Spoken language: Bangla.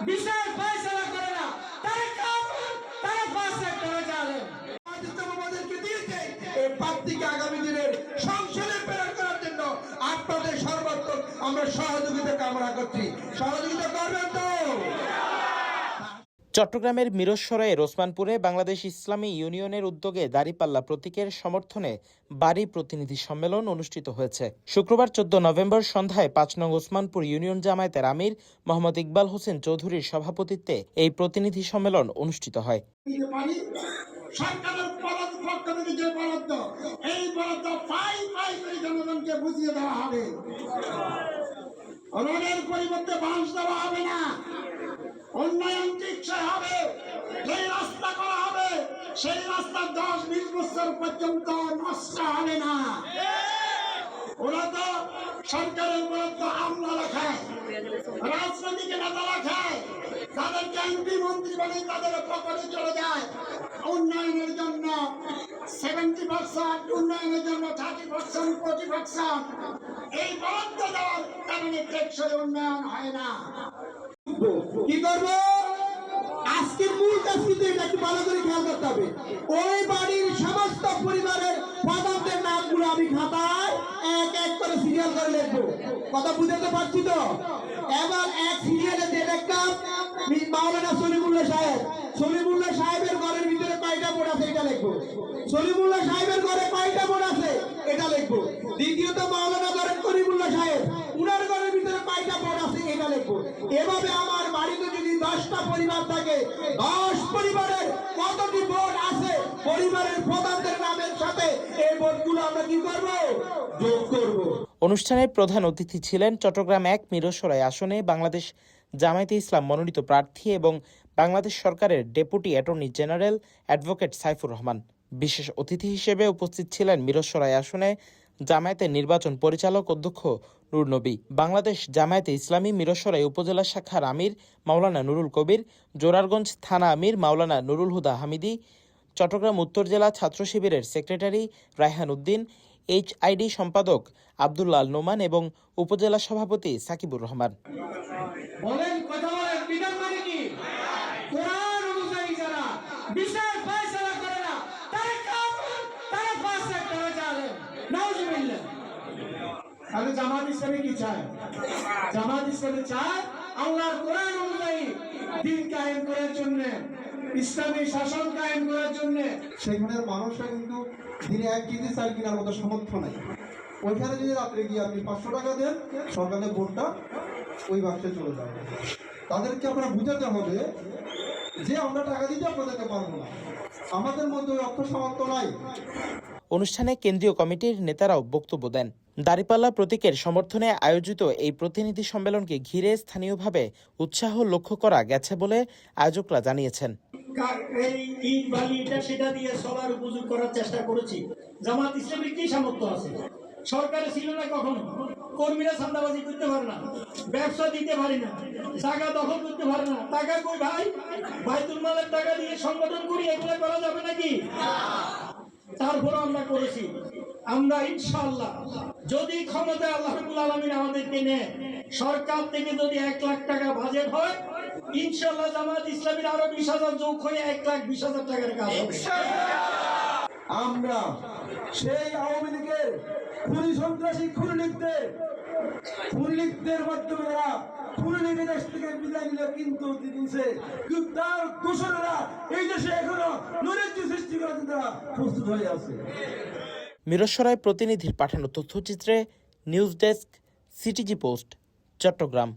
বিচার ফয়সালা করে না, তারা কাফের, তারা ফাসিক, তারা জালেম। আমাদেরকে দিয়েছে এই প্রার্থীকে আগামী দিনের সংসদে প্রেরণ করার জন্য আপনাদের সর্বাত্মক আমরা সহযোগিতা কামনা করছি। সহযোগিতা করবেন তো? চট্টগ্রামের মিরসরাইয়ের ওসমানপুরে বাংলাদেশ ইসলামী ইউনিয়নের উদ্যোগে দাঁড়িপাল্লা প্রতীকের সমর্থনে বাড়ি প্রতিনিধি সম্মেলন অনুষ্ঠিত হয়েছে। শুক্রবার 14 নভেম্বর সন্ধ্যায় 5 নং ওসমানপুর ইউনিয়ন জামায়াতের আমির মোহাম্মদ ইকবাল হোসেন চৌধুরীর সভাপতিত্বে এই প্রতিনিধি সম্মেলন অনুষ্ঠিত হয়। সরকারের পক্ষ থেকে যে বরাদ্দ, এই বরাদ্দ পাই করে জনগণকে বুঝিয়ে দেওয়া হবে। রোডের পরিবর্তে বাঁশ দেওয়া হবে না, উন্নয়ন টিকসই হবে। এই রাস্তা করা হবে, সেই রাস্তা 10-20 বছর পর্যন্ত নষ্ট হবে না। ওরা তো সরকারের বরাদ্দ আমলারা খায়, রাজনৈতিক নেতারা খায়, তাদেরকে এমপি মন্ত্রী বলে তাদের পকেটে চলে যায়। উন্নয়নের জন্য 70%, উন্নয়নের জন্য 30%, 40%। এই বরাদ্দ দেওয়ার কারণে টেকসই উন্নয়ন হয় না। কি করবো? আজকের মূল কাজ কিন্তু এটা একটু ভালো করে খেয়াল করতে হবে। ওই বাড়ির সমস্ত পরিবারের প্রধানদের নামগুলো আমি খাতায় এক এক করে সিরিয়াল করে লিখবো। কথা বুঝতে পারছি তো? এবার এক সিরিয়ালে দিয়ে দেখতাম মাওলানা সলিমুল্লাহ সাহেব। সলিমুল্লাহ সাহেবের ঘরের ভিতরে কয়টা বোর্ড আছে এটা লিখবো। সলিমুল্লাহ সাহেবের ঘরে কয়টা বোর্ড আছে এটা লিখবো। দ্বিতীয়ত মাওলানা ধরেন করিমুল্লাহ সাহেব, উনার ঘরের ভিতরে কয়টা বোর্ড আছে এটা লিখবো। এভাবে আমার বাড়িতে যদি 10টা পরিবার থাকে, 10 পরিবারের কতটি বোর্ড আছে পরিবারের প্রধানদের নামের সাথে এই বোর্ডগুলো আমরা কি করব? যোগ করব। অনুষ্ঠানে প্রধান অতিথি ছিলেন চট্টগ্রাম 1 মিরসরাই আসনে বাংলাদেশ জামায়াতে ইসলাম মনোনীত প্রার্থী এবং বাংলাদেশ সরকারের deputy attorney general advocate Saifur Rahman. বিশেষ অতিথি হিসেবে উপস্থিত ছিলেন মিরসরাই আসনে জামায়াতের নির্বাচন পরিচালক অধ্যক্ষ নূর নবী, বাংলাদেশ জামায়াতে ইসলামী মিরসরাই উপজেলা শাখার আমির মাওলানা নুরুল কবির, জোরারগঞ্জ থানা আমির মাওলানা নুরুল হুদা হামিদি, চট্টগ্রাম উত্তর জেলা ছাত্র শিবিরের সেক্রেটারি রায়হান উদ্দিন, HID সম্পাদক আব্দুল্লাহ আল নোমান এবং উপজেলা সভাপতি সাকিবুর রহমান। বলেন, কথা বলেন, বিধান মানে কি? কোরআন অনুযায়ী যারা বিচার ফয়সালা করে না, তারা কাফের, তারা ফাসিক, তারা জালেম। নাউজুবিল্লাহ। তাহলে জামাত ইসলামী কি চায়? জামাত ইসলামী চায় আল্লাহর কোরআন অনুযায়ী দিন কায়েম করার জন্য, ইসলামী শাসন কায়েম করার জন্য। সেখানের মানুষরা কিন্তু দিনে 1 কেজি চাল কেনার মতো সামর্থ্য নাই। ওইখানে যদি রাত্রে গিয়ে আপনি 500 টাকা দেন, সকালে ভোটটা ওই বাক্সে চলে যাবে। তাদেরকে আপনারা বুঝাতে হবে যে আমরা টাকা দিতে আপনাদেরকে পারবো না, আমাদের মধ্যে ওই অর্থ সামর্থ্য নাই। অনুষ্ঠানে কেন্দ্রীয় কমিটির নেতারাও বক্তব্য দেন। দাঁড়িপাল্লা প্রতীকের সমর্থনে আয়োজিত এই প্রতিনিধি সম্মেলনকে ঘিরে স্থানীয়ভাবে উৎসাহ লক্ষ্য করা গেছে বলে আয়োজকরা জানিয়েছেন। এই ইট বালিটা সেটা দিয়ে সবার উপযোগ করার চেষ্টা করেছি। জামাত ইসলামের কি সামর্থ্য আছে? সরকারে ছিল না কখনো। কর্মীরা চাঁদাবাজি করতে পারে না, ব্যবসা দিতে পারি না, জায়গা দখল করতে পারে না। টাকা কই ভাই? বাইতুল মালের টাকা দিয়ে সংগঠন করি, এগুলো করা যাবে নাকি? তারপর আমরা করেছি। আমরা ইনশাআল্লাহ যদি ক্ষমতায় আল্লাহ রাব্বুল আলামিন আমাদেরকে নেয়, সরকার থেকে যদি 1 লাখ টাকা বাজেট হয়, ইনশাআল্লাহ জামাত ইসলামীর আরো 20,000 যোগ হয়ে 1,20,000 টাকার কাজ হবে। আমরা সেই আওয়ামী লীগের খুনি সন্ত্রাসী খুনিদের মাধ্যমে যারা খুনিদের দেশ থেকে বিদায় নিল, কিন্তু তার দোষরেরা এই দেশে এখনো নৈরাজ্য সৃষ্টি করার জন্য প্রস্তুত হয়ে আছে। মিরসরাই প্রতিনিধির পাঠানো তথ্যচিত্রে news desk, CTG post, Chittagong.